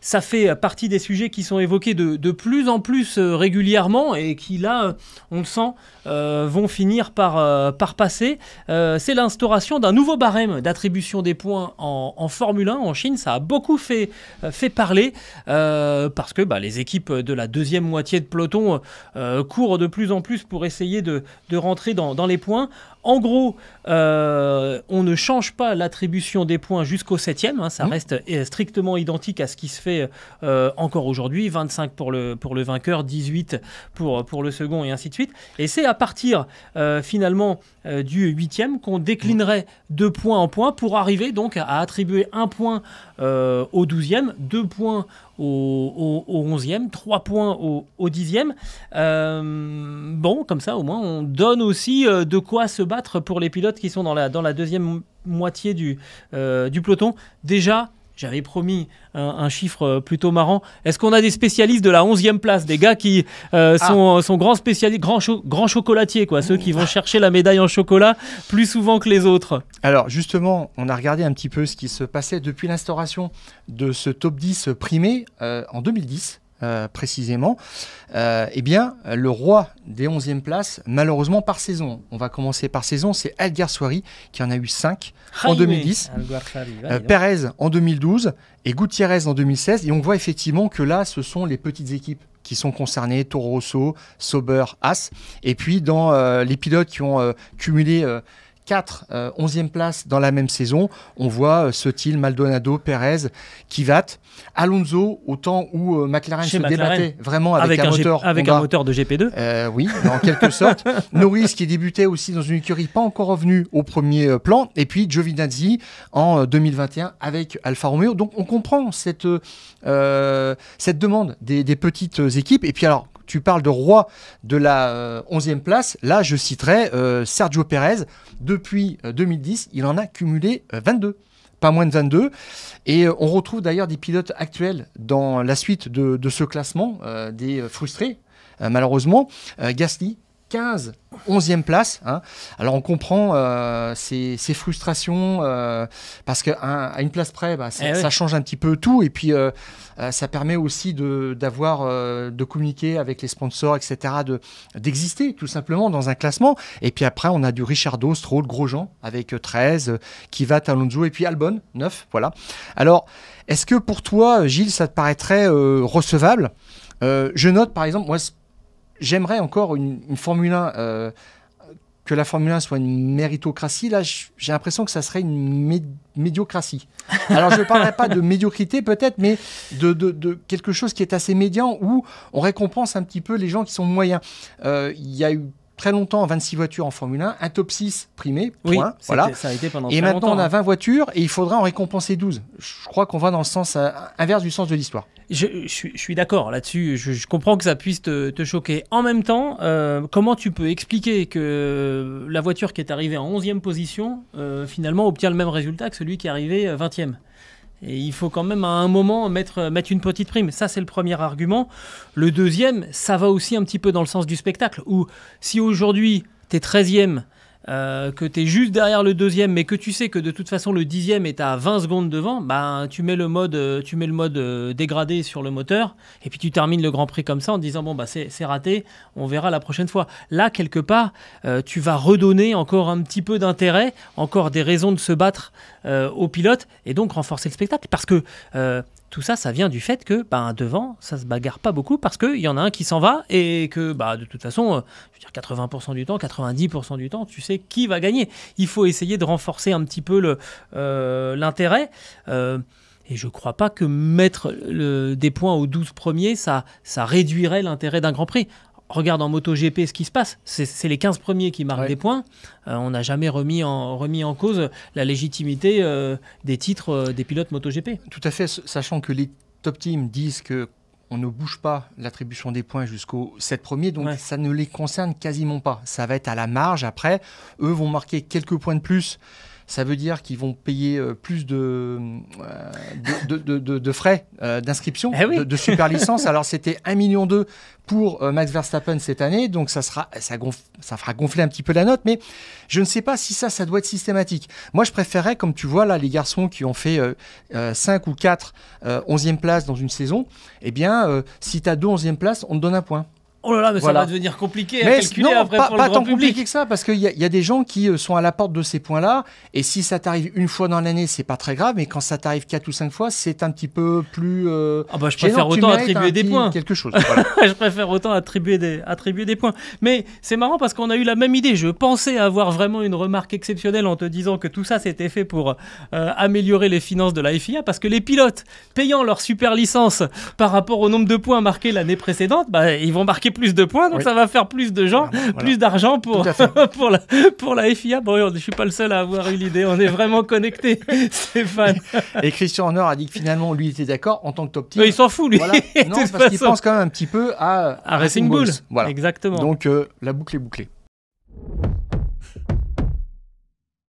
ça fait partie des sujets qui sont évoqués de plus en plus régulièrement et qui, là, on le sent, vont finir par passer. C'est l'instauration d'un nouveau barème d'attribution des points en Formule 1 en Chine. Ça a beaucoup fait parler parce que les équipes de la deuxième moitié de peloton courent de plus en plus pour essayer de rentrer dans les points. En gros, on ne change pas l'attribution des points jusqu'au 7e. Ça reste strictement identique à ce qui se fait encore aujourd'hui. 25 pour le vainqueur, 18 pour le second et ainsi de suite. Et c'est à partir finalement du 8e qu'on déclinerait de point en point pour arriver donc à attribuer 1 point au 12e, 2 points au 11e, 3 points au 10e. Comme ça, au moins, on donne aussi de quoi se battre pour les pilotes qui sont dans la deuxième moitié du peloton. Déjà, j'avais promis un chiffre plutôt marrant. Est-ce qu'on a des spécialistes de la 11e place, des gars qui sont grands spécialistes, grands chocolatiers, quoi, ceux qui vont chercher la médaille en chocolat plus souvent que les autres? Alors justement, on a regardé un petit peu ce qui se passait depuis l'instauration de ce top 10 primé en 2010. Précisément, le roi des 11e places, malheureusement par saison, on va commencer par saison, c'est Alguersuari qui en a eu 5 en 2010, Pérez en 2012 et Gutiérrez en 2016. Et on voit effectivement que là, ce sont les petites équipes qui sont concernées, Toro Rosso, Sauber, Haas. Et puis dans les pilotes qui ont cumulé 4 11e places dans la même saison, on voit Sutil, Maldonado, Pérez, Kvyat, Alonso, au temps où McLaren se débattait vraiment avec un moteur de GP2. Oui, en quelque sorte. Norris qui débutait aussi dans une écurie pas encore revenue au premier plan. Et puis Giovinazzi en 2021 avec Alfa Romeo. Donc on comprend cette demande des petites équipes. Et puis alors, tu parles de roi de la 11e place. Là, je citerai Sergio Pérez. Depuis 2010, il en a cumulé 22. Pas moins de 22. Et on retrouve d'ailleurs des pilotes actuels dans la suite de ce classement, des frustrés, malheureusement. Gasly, 15, 11e place. Alors on comprend ces frustrations parce qu'à une place près, ça change un petit peu tout. Et puis ça permet aussi de communiquer avec les sponsors, etc., d'exister tout simplement dans un classement. Et puis après, on a du Ricciardo, Stroll, Grosjean avec 13, Kvyat, Alonso et puis Albon, 9. Voilà. Alors, est-ce que pour toi, Gilles, ça te paraîtrait recevable? Je note par exemple, moi, j'aimerais encore une Formule 1, que la Formule 1 soit une méritocratie. Là, j'ai l'impression que ça serait une médiocratie. Alors, je ne parlerai pas de médiocrité peut-être, mais de quelque chose qui est assez médian où on récompense un petit peu les gens qui sont moyens. Il y a eu très longtemps 26 voitures en Formule 1, un top 6 primé, point. Oui, voilà. Ça a été pendant et très maintenant, longtemps, on a 20 voitures et il faudra en récompenser 12. Je crois qu'on va dans le sens inverse du sens de l'histoire. Je suis d'accord là-dessus, je comprends que ça puisse te choquer. En même temps, comment tu peux expliquer que la voiture qui est arrivée en 11e position, finalement, obtient le même résultat que celui qui est arrivé 20e? Et il faut quand même à un moment mettre une petite prime. Ça, c'est le premier argument. Le deuxième, ça va aussi un petit peu dans le sens du spectacle, où si aujourd'hui, tu es 13e, que tu es juste derrière le deuxième, mais que tu sais que de toute façon le 10e est à 20 secondes devant, tu mets le mode dégradé sur le moteur, et puis tu termines le Grand Prix comme ça en te disant c'est raté, on verra la prochaine fois. Là, quelque part, tu vas redonner encore un petit peu d'intérêt, encore des raisons de se battre aux pilotes, et donc renforcer le spectacle, parce que tout ça, ça vient du fait que devant, ça se bagarre pas beaucoup parce qu'il y en a un qui s'en va et que de toute façon, je veux dire 80% du temps, 90% du temps, tu sais qui va gagner. Il faut essayer de renforcer un petit peu l'intérêt. Et je ne crois pas que mettre des points aux 12 premiers, ça réduirait l'intérêt d'un Grand Prix. Regarde en MotoGP ce qui se passe, c'est les 15 premiers qui marquent des points. On n'a jamais remis en cause la légitimité des titres des pilotes MotoGP. Tout à fait, sachant que les top teams disent qu'on ne bouge pas l'attribution des points jusqu'aux 7 premiers, donc ça ne les concerne quasiment pas. Ça va être à la marge après. Eux vont marquer quelques points de plus ça veut dire qu'ils vont payer plus de frais d'inscription, de super licence. Alors, c'était 1,2 million pour Max Verstappen cette année, donc ça fera gonfler un petit peu la note, mais je ne sais pas si ça doit être systématique. Moi, je préférerais, comme tu vois là, les garçons qui ont fait 5 ou 4 11e places dans une saison, eh bien, si tu as 2 11e places, on te donne un point. Oh là là, mais ça va devenir compliqué à calculer après pour le grand public. Pas tant compliqué que ça, parce qu'il y a des gens qui sont à la porte de ces points-là, et si ça t'arrive une fois dans l'année, c'est pas très grave, mais quand ça t'arrive 4 ou 5 fois, c'est un petit peu plus je préfère autant attribuer des points. Quelque chose. Voilà. Je préfère autant attribuer des points. Mais c'est marrant parce qu'on a eu la même idée. Je pensais avoir vraiment une remarque exceptionnelle en te disant que tout ça c'était fait pour améliorer les finances de la FIA, parce que les pilotes payant leur super licence par rapport au nombre de points marqués l'année précédente, ils vont marquer plus de points, donc ça va faire plus de gens, plus d'argent pour la FIA. Bon, je suis pas le seul à avoir eu l'idée, on est vraiment connectés, Stéphane. Et Christian Horner a dit que finalement, lui était d'accord en tant que top team. Il s'en fout, lui. Voilà. Non, parce qu'il pense quand même un petit peu à Racing Bulls. Voilà. Exactement. Donc, la boucle est bouclée.